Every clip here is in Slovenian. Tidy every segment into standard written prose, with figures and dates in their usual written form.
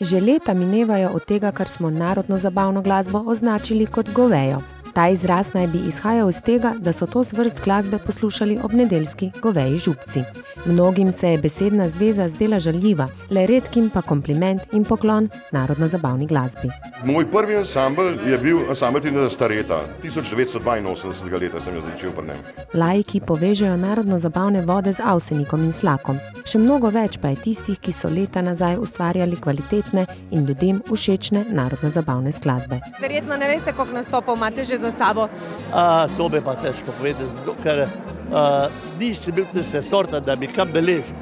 Že leta minevajo od tega, kar smo narodno zabavno glasbo označili kot govejo. Ta izraz naj bi izhajal iz tega, da so to zvrst glasbe poslušali ob nedeljski goveji župci. Mnogim se je besedna zveza zdela žaljiva, le redkim pa kompliment in poklon narodno-zabavni glasbi. Moj prvi ansambl je bil ansambl Tineta Stareta. 1982. leta sem jo začel pri njem. Laiki povežejo narodno-zabavne vode z Avsenikom in Slakom. Še mnogo več pa je tistih, ki so leta nazaj ustvarjali kvalitetne in ljudem všečne narodno-zabavne skladbe. Verjetno ne veste, koliko nastopov imate že za sabo. To bi pa težko povedati, zato, ker nisem bil tiste sorta, da bi kam beležil.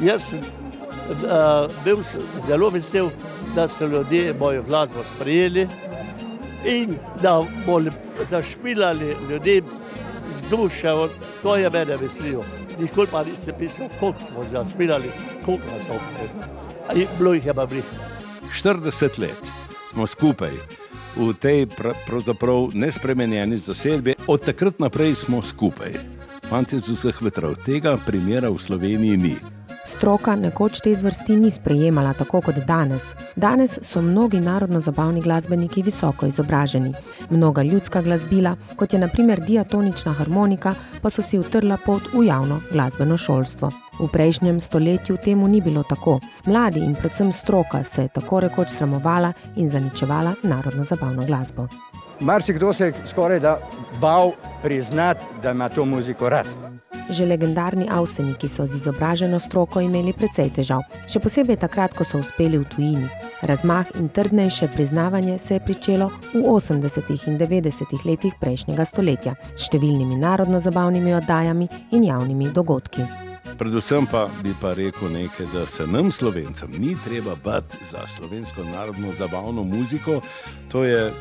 Jaz sem bil zelo vesel, da so ljudje mojo glasbo sprejeli in da bodo zašpilali ljudem z duše. To je mene veselilo. Nikoli pa nisem pisal, koliko smo zašpilali, koliko nas so. Bilo jih je pa brih. 40 let smo skupaj v tej pravzaprav nespremenjeni zasedbi. Od takrat naprej smo skupaj. Fantje z vseh vetrov. Tega primera v Sloveniji ni. Stroka nekoč te zvrsti ni sprejemala tako kot danes. Danes so mnogi narodno-zabavni glasbeniki visoko izobraženi. Mnoga ljudska glasbila, kot je na primer diatonična harmonika, pa so si utrla pot v javno glasbeno šolstvo. V prejšnjem stoletju temu ni bilo tako. Mladi in predvsem stroka se je tako rekoč sramovala in zaničevala narodno-zabavno glasbo. Marsikdo se je skoraj da bal priznati, da ima to muziko rad. Že legendarni Avseniki so z izobraženo stroko imeli precej težav, še posebej takrat, ko so uspeli v tujini. Razmah in trdnejše priznavanje se je pričelo v 80. in 90. letih prejšnjega stoletja s številnimi narodno-zabavnimi oddajami in javnimi dogodki. Predvsem pa bi pa rekel nekaj, da se nam Slovencem ni treba bati za slovensko narodno-zabavno muziko. To je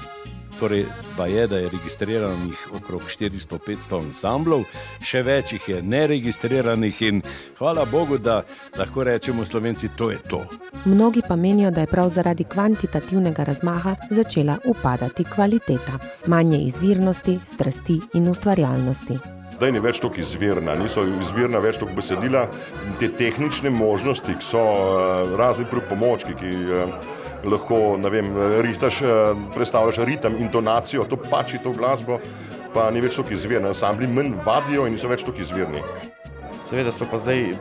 da je registriranih okrog 400-500 ansamblov, še več jih je neregistriranih in hvala Bogu, da lahko rečemo Slovenci, to je to. Mnogi pa menijo, da je prav zaradi kvantitativnega razmaha začela upadati kvaliteta. Manje izvirnosti, strasti in ustvarjalnosti. Zdaj ni več toliko izvirna, niso izvirna več toliko besedila. Te tehnične možnosti, ki so razni pripomočki, ki lahko, predstavljaš ritem, intonacijo, to pači to glasbo, pa ni več toliko izvirna. Ansambli manj vadijo in niso več toliko izvirni. Seveda so pa zdaj,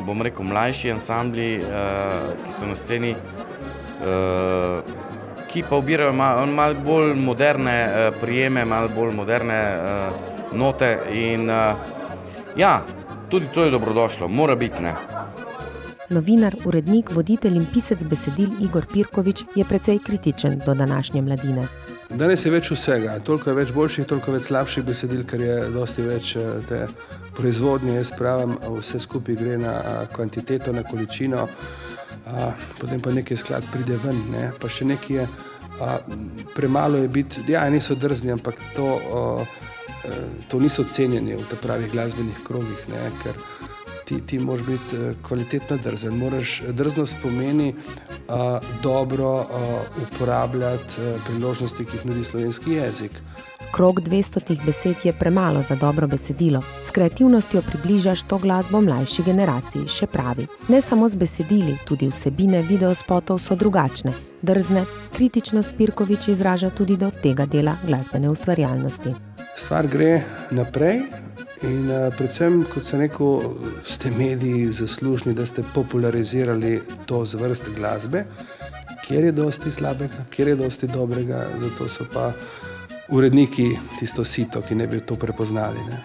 bom rekel, mlajši ansambli, ki so na sceni, ki pa ubirajo malo bolj moderne prijeme, malo bolj moderne note in tudi to je dobrodošlo, mora biti, ne. Novinar, urednik, voditelj in pisec besedil Igor Pirkovič je precej kritičen do današnje mladine. Danes je več vsega, toliko je več boljših, toliko več slabših besedil, ker je dosti več te proizvodnje, jaz pravim, vse skupaj gre na kvantiteto, na količino, potem pa nekaj sklad pride ven, ne? Pa še nekaj je, premalo je biti, niso drzni, ampak to niso cenjeni v te pravih glasbenih krogih, ne? Ker ti moraš biti kvalitetno drzen. Drznost pomeni dobro uporabljati priložnosti, ki jih nudi slovenski jezik. Krog 200 besed je premalo za dobro besedilo. S kreativnostjo približaš to glasbo mlajši generaciji, še pravi. Ne samo z besedili, tudi vsebine videospotov so drugačne. Drzne, kritičnost Pirkovič izraža tudi do tega dela glasbene ustvarjalnosti. Stvar gre naprej. In predvsem, kot sem rekel, ste mediji zaslužni, da ste popularizirali to zvrst glasbe, kjer je dosti slabega, kjer je dosti dobrega, zato so pa uredniki tisto sito, ki ne bi to prepoznali, ne.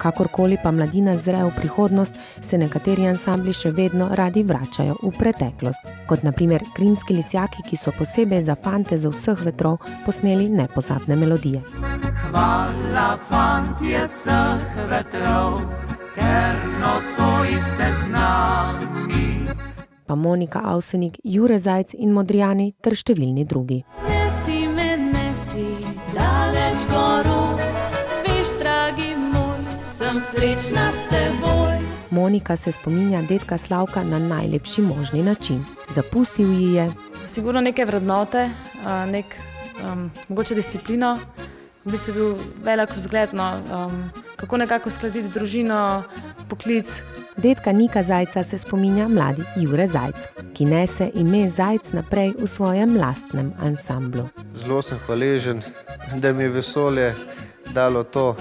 Kakorkoli pa mladina zre v prihodnost, se nekateri ansambli še vedno radi vračajo v preteklost. Kot na primer Krimski lisjaki, ki so posebej za fante z vseh vetrov posneli nepozabne melodije. Hvala fantje vseh vetrov, ker nocoj ste z nami. Pa Monika Avsenik, Jure Zajc in Modrijani ter številni drugi. Nesi me, nesi, daleč goro, veš, dragi moj, sem srečna s teboj. Monika se spominja dedka Slavka na najlepši možni način. Zapustil ji je sigurno neke vrednote, mogoče disciplino. V bistvu bil velik vzgled, kako nekako skladiti družino, poklic. Dedka Nika Zajca se spominja mladi Jure Zajc, ki nese ime Zajc naprej v svojem lastnem ansamblu. Zelo sem hvaležen, da mi je vesolje dalo to,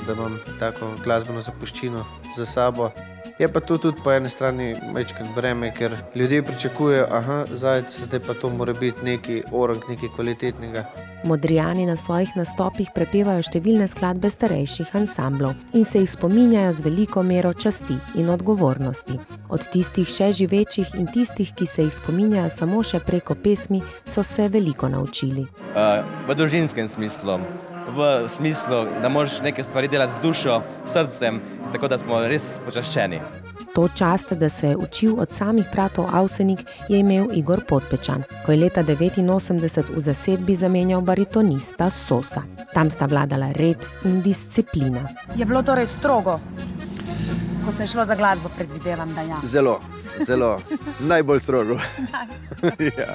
da imam tako glasbeno zapuščino za sabo. Je pa to tudi po eni strani majčkeno breme, ker ljudje pričakujejo, Zajc, zdaj pa to mora biti neki orang, nekaj kvalitetnega. Modrijani na svojih nastopih prepevajo številne skladbe starejših ansamblov in se jih spominjajo z veliko mero časti in odgovornosti. Od tistih še živečih in tistih, ki se jih spominjajo samo še preko pesmi, so se veliko naučili. V družinskem smislu, v smislu, da moraš neke stvari delati z dušo, srcem, tako da smo res počaščeni. To čast, da se je učil od samih bratov Avsenik, je imel Igor Podpečan, ko je leta 1989 v zasedbi zamenjal baritonista Sosa. Tam sta vladala red in disciplina. Je bilo torej strogo, ko se je šlo za glasbo, predvidevam, da ja. Zelo, najbolj strogo. Ja.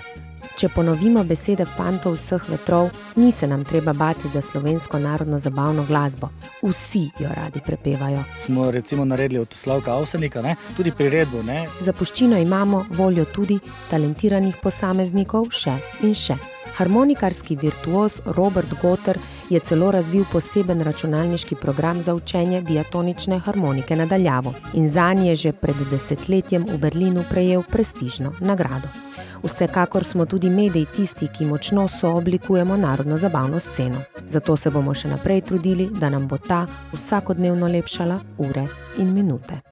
Če ponovimo besede fantov vseh vetrov, ni se nam treba bati za slovensko narodno zabavno glasbo. Vsi jo radi prepevajo. Smo recimo naredili od Slavka Avsenika, tudi priredbo. Zapuščino imamo, voljo tudi talentiranih posameznikov še in še. Harmonikarski virtuoz Robert Gotter je celo razvil poseben računalniški program za učenje diatonične harmonike na daljavo in zanj je že pred desetletjem v Berlinu prejel prestižno nagrado. Vsekakor smo tudi mediji tisti, ki močno sooblikujemo narodno zabavno sceno. Zato se bomo še naprej trudili, da nam bo ta vsakodnevno lepšala ure in minute.